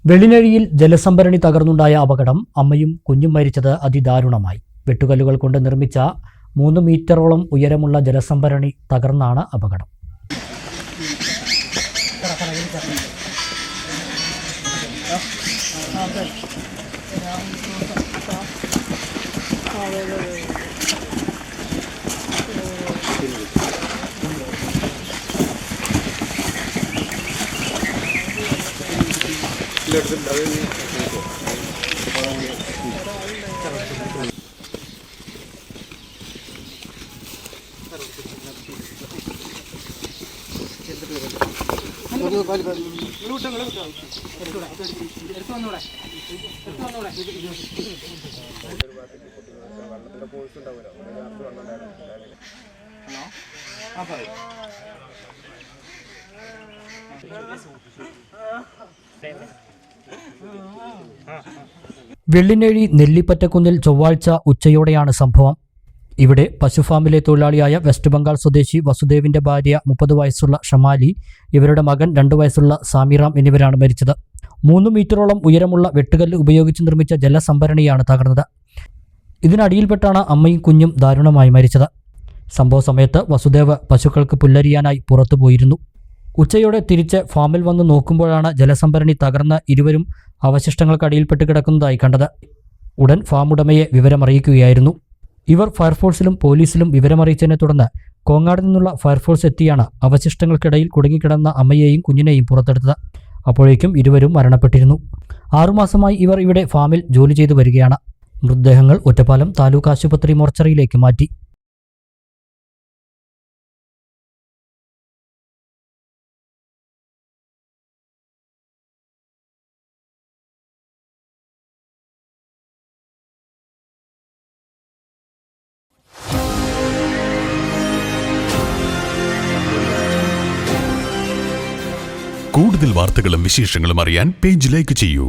വെള്ളിനഴിയിൽ ജലസംഭരണി തകർന്നുണ്ടായ അപകടം അമ്മയും കുഞ്ഞും മരിച്ചത് അതിദാരുണമായി. വെട്ടുകല്ലുകൾ കൊണ്ട് നിർമ്മിച്ച 3 മീറ്ററോളം ഉയരമുള്ള ജലസംഭരണി തകർന്നാണ് അപകടം. വെള്ളിനഴി നെല്ലിപ്പറ്റക്കുന്നിൽ ചൊവ്വാഴ്ച ഉച്ചയോടെയാണ് സംഭവം. ഇവിടെ പശുഫാമിലെ തൊഴിലാളിയായ വെസ്റ്റ് ബംഗാൾ സ്വദേശി വസുദേവിന്റെ ഭാര്യ 30 വയസ്സുള്ള ഷമാലി, ഇവരുടെ മകൻ 2 വയസ്സുള്ള സാമിറാം എന്നിവരാണ് മരിച്ചത്. 3 മീറ്ററോളം ഉയരമുള്ള വെട്ടുകല്ല് ഉപയോഗിച്ച് നിർമ്മിച്ച ജലസംഭരണിയാണ് തകർന്നത്. ഇതിനടിയിൽപ്പെട്ടാണ് അമ്മയും കുഞ്ഞും ദാരുണമായി മരിച്ചത്. സംഭവ സമയത്ത് വസുദേവ് പശുക്കൾക്ക് പുല്ലരിയാനായി പുറത്തു പോയിരുന്നു. ഉച്ചയോടെ തിരിച്ച് ഫാമിൽ വന്ന് നോക്കുമ്പോഴാണ് ജലസംഭരണി തകർന്ന് ഇരുവരും അവശിഷ്ടങ്ങൾക്കടിയിൽപ്പെട്ട് കിടക്കുന്നതായി കണ്ടത്. ഉടൻ ഫാം ഉടമയെ വിവരമറിയിക്കുകയായിരുന്നു. ഇവർ ഫയർഫോഴ്സിലും പോലീസിലും വിവരമറിയിച്ചതിനെ തുടർന്ന് കോങ്ങാട് നിന്നുള്ള ഫയർഫോഴ്സ് എത്തിയാണ് അവശിഷ്ടങ്ങൾക്കിടയിൽ കുടുങ്ങിക്കിടന്ന അമ്മയെയും കുഞ്ഞിനെയും പുറത്തെടുത്തത്. അപ്പോഴേക്കും ഇരുവരും മരണപ്പെട്ടിരുന്നു. 6 മാസമായി ഇവർ ഇവിടെ ഫാമിൽ ജോലി ചെയ്തു വരികയാണ്. മൃതദേഹങ്ങൾ ഒറ്റപ്പാലം താലൂക്ക് ആശുപത്രി മോർച്ചറിയിലേക്ക് മാറ്റി. കൂടുതൽ വാർത്തകളും വിശേഷങ്ങളും അറിയാൻ പേജ് ലൈക്ക് ചെയ്യൂ.